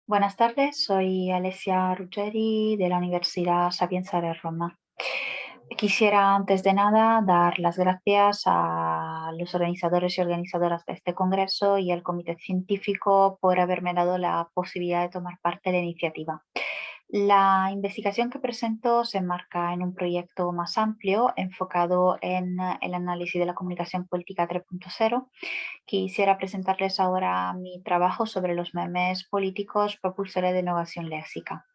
Buenas tardes, soy Alessia Ruggeri de la Universidad Sapienza de Roma. Quisiera antes de nada dar las gracias a los organizadores y organizadoras de este congreso y al comité científico por haberme dado la posibilidad de tomar parte de la iniciativa. La investigación que presento se enmarca en un proyecto más amplio enfocado en el análisis de la comunicación política 3.0. Quisiera presentarles ahora mi trabajo sobre los memes políticos propulsores de innovación léxica.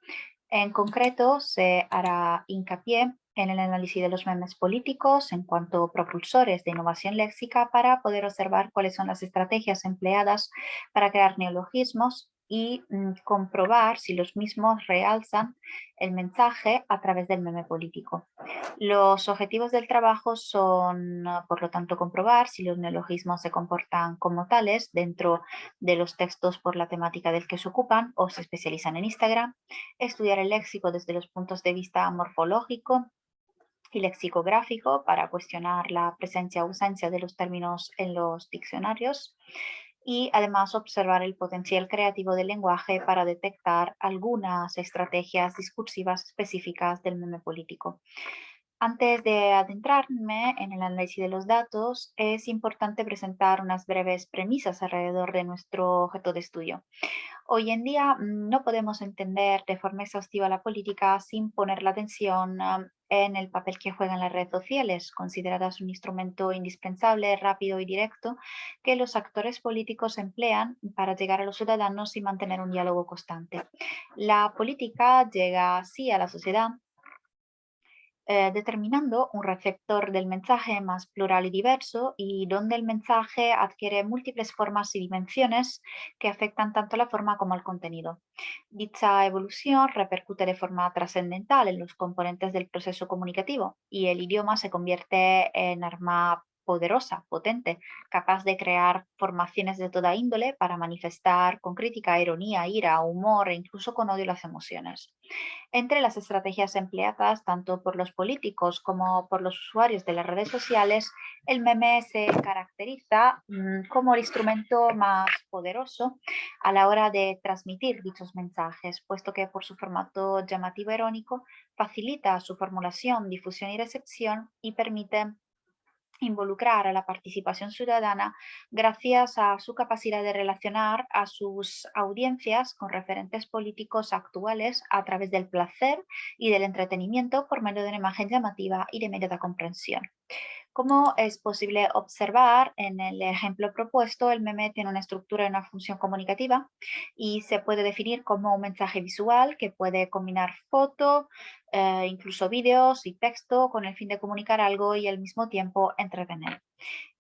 En concreto, se hará hincapié en el análisis de los memes políticos en cuanto a propulsores de innovación léxica para poder observar cuáles son las estrategias empleadas para crear neologismos y comprobar si los mismos realzan el mensaje a través del meme político. Los objetivos del trabajo son, por lo tanto, comprobar si los neologismos se comportan como tales dentro de los textos por la temática del que se ocupan o se especializan en Instagram, estudiar el léxico desde los puntos de vista morfológico y lexicográfico para cuestionar la presencia o ausencia de los términos en los diccionarios y además observar el potencial creativo del lenguaje para detectar algunas estrategias discursivas específicas del meme político. Antes de adentrarme en el análisis de los datos, es importante presentar unas breves premisas alrededor de nuestro objeto de estudio. Hoy en día no podemos entender de forma exhaustiva la política sin poner la atención en el papel que juegan las redes sociales, consideradas un instrumento indispensable, rápido y directo que los actores políticos emplean para llegar a los ciudadanos y mantener un diálogo constante. La política llega así a la sociedad determinando un receptor del mensaje más plural y diverso y donde el mensaje adquiere múltiples formas y dimensiones que afectan tanto la forma como el contenido. Dicha evolución repercute de forma trascendental en los componentes del proceso comunicativo y el idioma se convierte en arma poderosa, potente, capaz de crear formaciones de toda índole para manifestar con crítica, ironía, ira, humor e incluso con odio las emociones. Entre las estrategias empleadas tanto por los políticos como por los usuarios de las redes sociales, el meme se caracteriza como el instrumento más poderoso a la hora de transmitir dichos mensajes, puesto que por su formato llamativo e irónico facilita su formulación, difusión y recepción y permite involucrar a la participación ciudadana gracias a su capacidad de relacionar a sus audiencias con referentes políticos actuales a través del placer y del entretenimiento por medio de una imagen llamativa y de inmediata comprensión. Como es posible observar en el ejemplo propuesto, el meme tiene una estructura y una función comunicativa y se puede definir como un mensaje visual que puede combinar foto, incluso vídeos y texto con el fin de comunicar algo y al mismo tiempo entretener.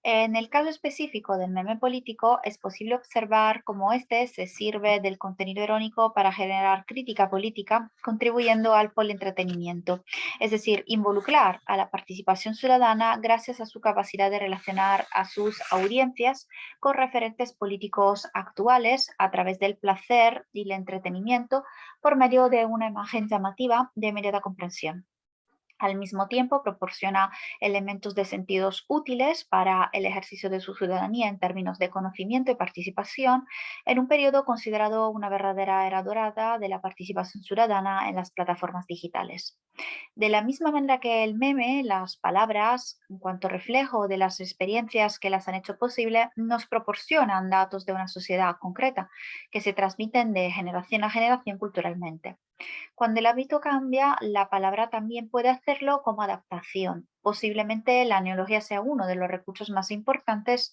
En el caso específico del meme político, es posible observar cómo este se sirve del contenido irónico para generar crítica política, contribuyendo al polentretenimiento, es decir, involucrar a la participación ciudadana gracias a su capacidad de relacionar a sus audiencias con referentes políticos actuales a través del placer y el entretenimiento por medio de una imagen llamativa de inmediata comprensión. Al mismo tiempo, proporciona elementos de sentidos útiles para el ejercicio de su ciudadanía en términos de conocimiento y participación en un periodo considerado una verdadera era dorada de la participación ciudadana en las plataformas digitales. De la misma manera que el meme, las palabras, en cuanto reflejo de las experiencias que las han hecho posible, nos proporcionan datos de una sociedad concreta que se transmiten de generación a generación culturalmente. Cuando el hábito cambia, la palabra también puede hacerlo como adaptación. Posiblemente la neología sea uno de los recursos más importantes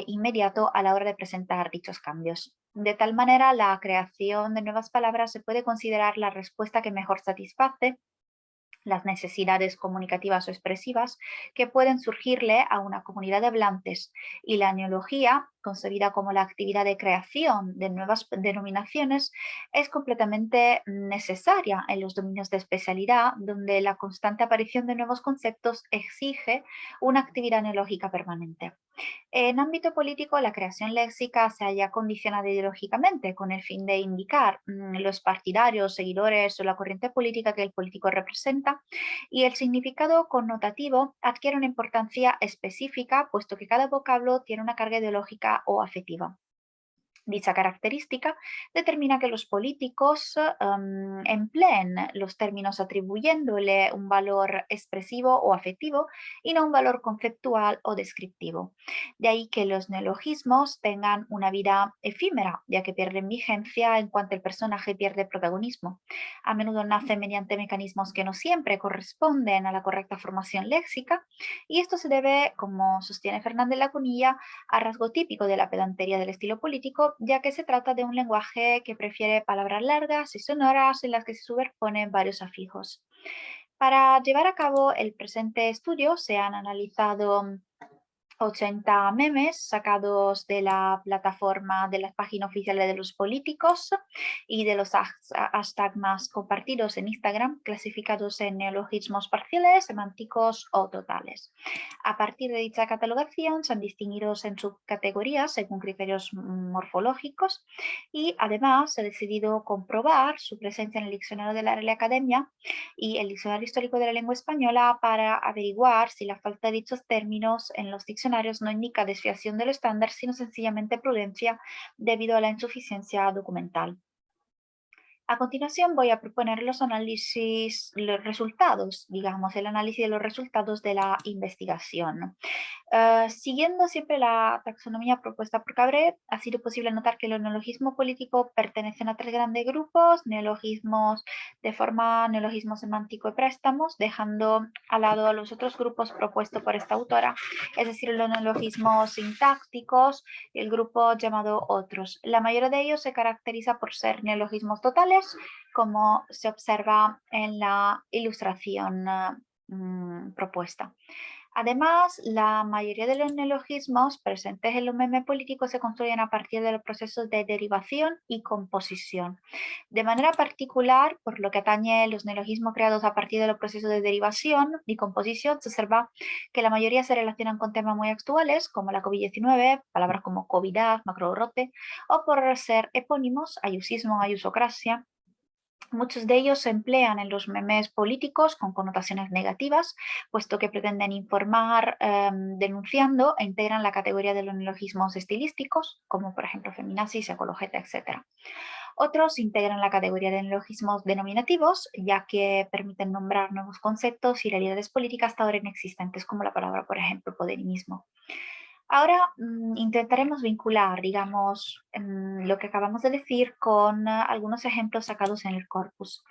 inmediato a la hora de presentar dichos cambios. De tal manera, la creación de nuevas palabras se puede considerar la respuesta que mejor satisface las necesidades comunicativas o expresivas que pueden surgirle a una comunidad de hablantes y la neología, concebida como la actividad de creación de nuevas denominaciones, es completamente necesaria en los dominios de especialidad donde la constante aparición de nuevos conceptos exige una actividad neológica permanente. En ámbito político, la creación léxica se halla condicionada ideológicamente con el fin de indicar los partidarios, seguidores o la corriente política que el político representa y el significado connotativo adquiere una importancia específica puesto que cada vocablo tiene una carga ideológica o afectiva. Dicha característica determina que los políticos empleen los términos atribuyéndole un valor expresivo o afectivo y no un valor conceptual o descriptivo. De ahí que los neologismos tengan una vida efímera, ya que pierden vigencia en cuanto el personaje pierde protagonismo. A menudo nacen mediante mecanismos que no siempre corresponden a la correcta formación léxica, y esto se debe, como sostiene Fernández Lacunilla, a rasgo típico de la pedantería del estilo político, ya que se trata de un lenguaje que prefiere palabras largas y sonoras en las que se superponen varios afijos. Para llevar a cabo el presente estudio se han analizado 80 memes sacados de la plataforma de las páginas oficiales de los políticos y de los hashtags más compartidos en Instagram, clasificados en neologismos parciales, semánticos o totales. A partir de dicha catalogación se han distinguido en subcategorías según criterios morfológicos y además se ha decidido comprobar su presencia en el diccionario de la Real Academia y el diccionario histórico de la lengua española para averiguar si la falta de dichos términos en los diccionarios no indica desviación del estándar, sino sencillamente prudencia debido a la insuficiencia documental. A continuación voy a proponer los resultados, digamos, el análisis de los resultados de la investigación. Siguiendo siempre la taxonomía propuesta por Cabret, ha sido posible notar que los neologismos políticos pertenecen a tres grandes grupos: neologismos de forma, neologismo semántico y préstamos, dejando al lado a los otros grupos propuestos por esta autora, es decir, los neologismos sintácticos y el grupo llamado otros. La mayoría de ellos se caracteriza por ser neologismos totales, como se observa en la ilustración propuesta. Además, la mayoría de los neologismos presentes en los memes políticos se construyen a partir de los procesos de derivación y composición. De manera particular, por lo que atañe a los neologismos creados a partir de los procesos de derivación y composición, se observa que la mayoría se relacionan con temas muy actuales, como la COVID-19, palabras como covidad, macrobrote, o por ser epónimos, ayusismo, ayusocracia. Muchos de ellos se emplean en los memes políticos con connotaciones negativas, puesto que pretenden informar denunciando e integran la categoría de los neologismos estilísticos, como por ejemplo feminazis, ecologeta, etc. Otros integran la categoría de neologismos denominativos, ya que permiten nombrar nuevos conceptos y realidades políticas hasta ahora inexistentes, como la palabra, por ejemplo, poderimismo. Ahora intentaremos vincular, digamos, lo que acabamos de decir con algunos ejemplos sacados en el corpus.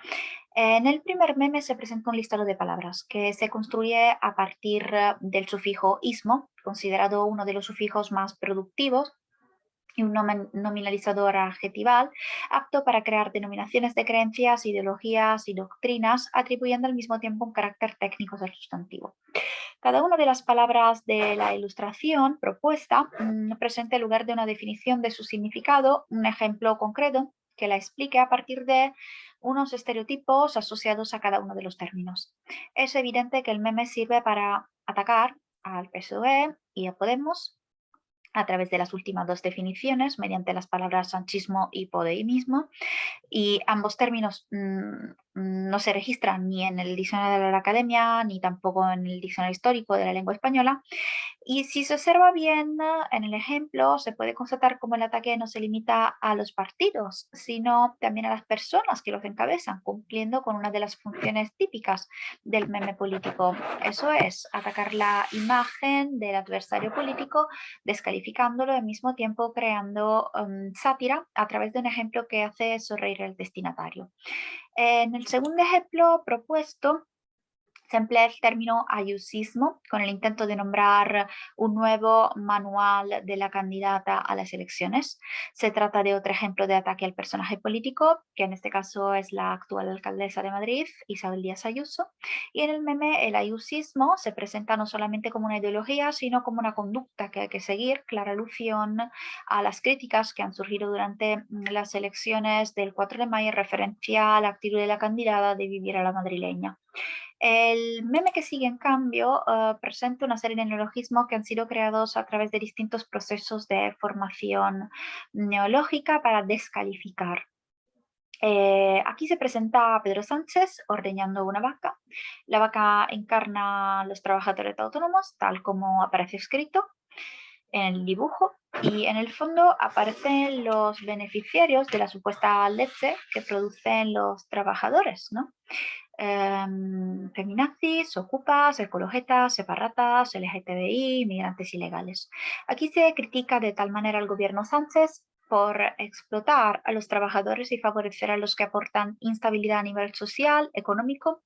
En el primer meme se presenta un listado de palabras que se construye a partir del sufijo ismo, considerado uno de los sufijos más productivos y un nominalizador adjetival apto para crear denominaciones de creencias, ideologías y doctrinas, atribuyendo al mismo tiempo un carácter técnico del sustantivo. Cada una de las palabras de la ilustración propuesta presenta en lugar de una definición de su significado, un ejemplo concreto que la explique a partir de unos estereotipos asociados a cada uno de los términos. Es evidente que el meme sirve para atacar al PSOE y a Podemos a través de las últimas dos definiciones, mediante las palabras sanchismo y podeimismo, y ambos términos no se registran ni en el diccionario de la Academia, ni tampoco en el diccionario histórico de la lengua española. Y si se observa bien en el ejemplo, se puede constatar cómo el ataque no se limita a los partidos, sino también a las personas que los encabezan, cumpliendo con una de las funciones típicas del meme político. Eso es, atacar la imagen del adversario político, descalificándolo y al mismo tiempo creando sátira a través de un ejemplo que hace sonreír al destinatario. En el segundo ejemplo propuesto, se emplea el término ayusismo con el intento de nombrar un nuevo manual de la candidata a las elecciones. Se trata de otro ejemplo de ataque al personaje político, que en este caso es la actual alcaldesa de Madrid, Isabel Díaz Ayuso. Y en el meme, el ayusismo se presenta no solamente como una ideología, sino como una conducta que hay que seguir, clara alusión a las críticas que han surgido durante las elecciones del 4 de mayo en referencia a la actitud de la candidata de vivir a la madrileña. El meme que sigue, en cambio, presenta una serie de neologismos que han sido creados a través de distintos procesos de formación neológica para descalificar. Aquí se presenta a Pedro Sánchez ordeñando una vaca. La vaca encarna a los trabajadores autónomos, tal como aparece escrito. en el dibujo, y en el fondo aparecen los beneficiarios de la supuesta leche que producen los trabajadores, ¿no? Feminazis, ocupas, ecologetas, separatas, LGTBI, migrantes ilegales. Aquí se critica de tal manera al gobierno Sánchez por explotar a los trabajadores y favorecer a los que aportan instabilidad a nivel social, económico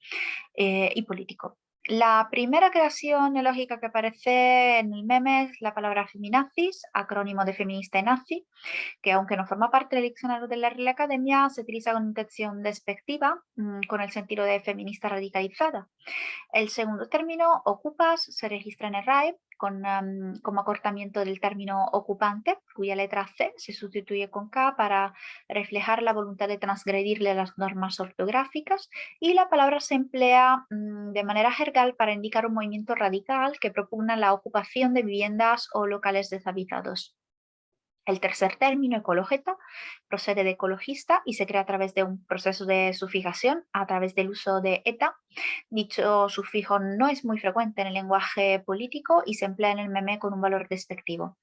y político. La primera creación neológica que aparece en el meme es la palabra feminazis, acrónimo de feminista y nazi, que aunque no forma parte del diccionario de la Real Academia, se utiliza con intención despectiva, con el sentido de feminista radicalizada. El segundo término, ocupas, se registra en el RAE como acortamiento del término ocupante, cuya letra C se sustituye con K para reflejar la voluntad de transgredirle las normas ortográficas, y la palabra se emplea de manera jergal para indicar un movimiento radical que propugna la ocupación de viviendas o locales deshabitados. El tercer término, ecologeta, procede de ecologista y se crea a través de un proceso de sufijación, a través del uso de eta. Dicho sufijo no es muy frecuente en el lenguaje político y se emplea en el meme con un valor despectivo.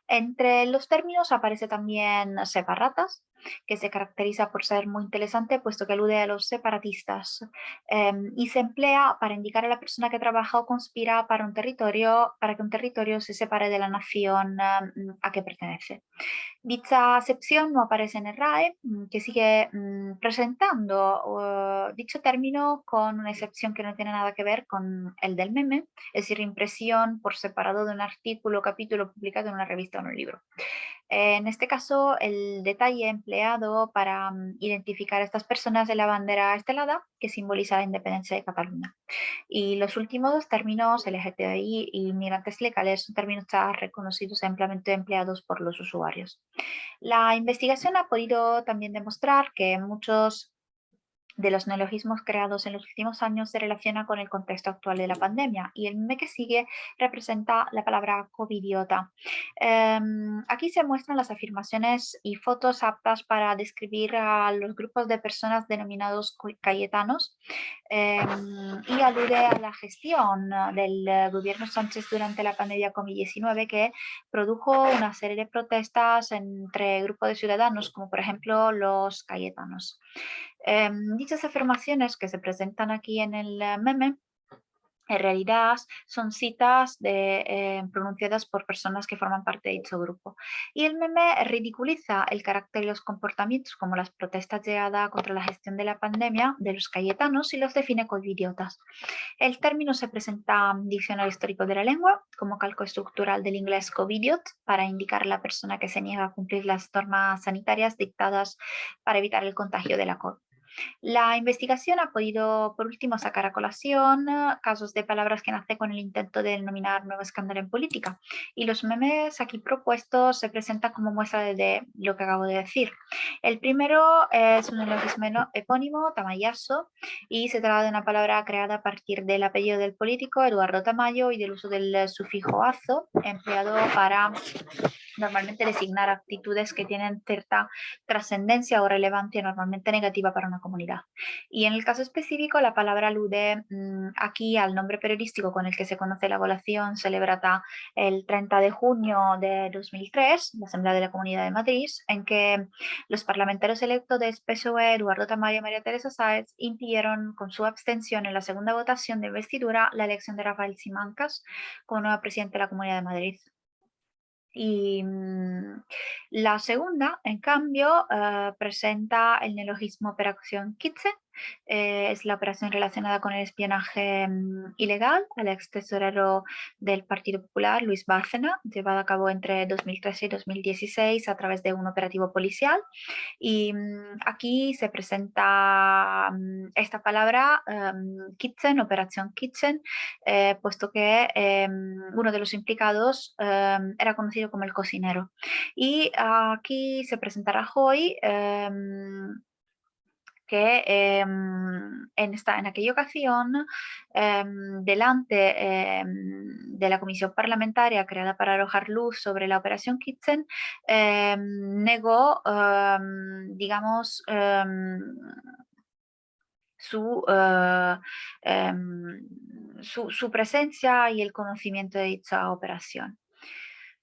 Entre los términos aparece también separatas, que se caracteriza por ser muy interesante puesto que alude a los separatistas, y se emplea para indicar a la persona que trabaja o conspira para que un territorio se separe de la nación a que pertenece. Dicha acepción no aparece en el RAE, que sigue presentando dicho término con una excepción que no tiene nada que ver con el del meme, es decir, impresión por separado de un artículo o capítulo publicado en una revista o en un libro. En este caso, el detalle empleado para identificar a estas personas es la bandera estelada, que simboliza la independencia de Cataluña. Y los últimos dos términos, LGTBI y migrantes legales, son términos ya reconocidos e ampliamente empleados por los usuarios. La investigación ha podido también demostrar que muchos de los neologismos creados en los últimos años se relaciona con el contexto actual de la pandemia, y el meme que sigue representa la palabra covidiota. Aquí se muestran las afirmaciones y fotos aptas para describir a los grupos de personas denominados cayetanos, y alude a la gestión del gobierno Sánchez durante la pandemia COVID-19, que produjo una serie de protestas entre grupos de ciudadanos, como por ejemplo los cayetanos. Dichas afirmaciones que se presentan aquí en el meme en realidad son citas pronunciadas por personas que forman parte de dicho grupo. Y el meme ridiculiza el carácter y los comportamientos, como las protestas llevadas contra la gestión de la pandemia de los cayetanos, y los define como idiotas. El término se presenta en Diccionario Histórico de la Lengua como calco estructural del inglés covidiot, para indicar a la persona que se niega a cumplir las normas sanitarias dictadas para evitar el contagio de la COVID. La investigación ha podido, por último, sacar a colación casos de palabras que nacen con el intento de denominar nuevo escándalo en política. Y los memes aquí propuestos se presentan como muestra de lo que acabo de decir. El primero es un neologismo epónimo, tamayazo, y se trata de una palabra creada a partir del apellido del político Eduardo Tamayo y del uso del sufijo azo, empleado para normalmente designar actitudes que tienen cierta trascendencia o relevancia, normalmente negativa para una comunidad. Y en el caso específico, la palabra alude aquí al nombre periodístico con el que se conoce la evaluación celebrada el 30 de junio de 2003, la Asamblea de la Comunidad de Madrid, en que los parlamentarios electos de PSOE, Eduardo Tamayo y María Teresa Sáenz, impidieron con su abstención en la segunda votación de investidura la elección de Rafael Simancas como nueva presidenta de la Comunidad de Madrid. Y la segunda, en cambio, presenta el neologismo Operación Kitze. Es la operación relacionada con el espionaje ilegal al ex tesorero del Partido Popular, Luis Bárcena, llevado a cabo entre 2013 y 2016 a través de un operativo policial. Y aquí se presenta esta palabra, Kitchen, Operación Kitchen, puesto que uno de los implicados era conocido como el cocinero. Y aquí se presenta Rajoy, que en aquella ocasión, delante de la comisión parlamentaria creada para arrojar luz sobre la operación Kitchen, negó, digamos, su, su presencia y el conocimiento de dicha operación.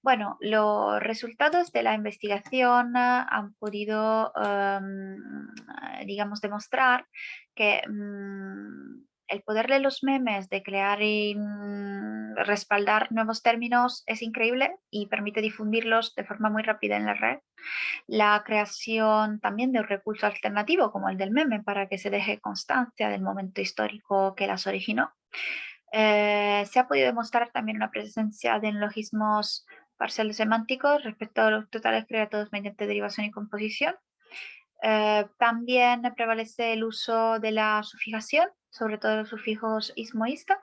Bueno, los resultados de la investigación han podido, digamos, demostrar que el poder de los memes de crear y respaldar nuevos términos es increíble y permite difundirlos de forma muy rápida en la red. La creación también de un recurso alternativo como el del meme para que se deje constancia del momento histórico que las originó. Se ha podido demostrar también una presencia de neologismos parciales semánticos respecto a los totales creados mediante derivación y composición. También prevalece el uso de la sufijación, sobre todo los sufijos ismoísta,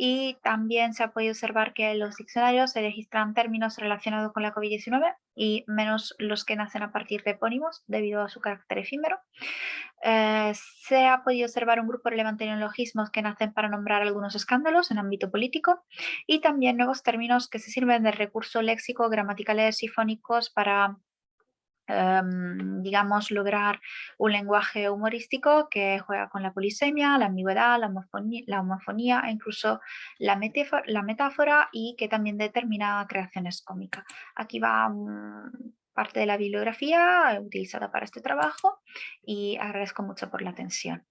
y también se ha podido observar que en los diccionarios se registran términos relacionados con la COVID-19 y menos los que nacen a partir de epónimos debido a su carácter efímero. Se ha podido observar un grupo relevante de neologismos que nacen para nombrar algunos escándalos en ámbito político y también nuevos términos que se sirven de recursos léxicos, gramaticales y fónicos para digamos, lograr un lenguaje humorístico que juega con la polisemia, la ambigüedad, la homofonía e incluso la metáfora y que también determina creaciones cómicas. Aquí va parte de la bibliografía utilizada para este trabajo y agradezco mucho por la atención.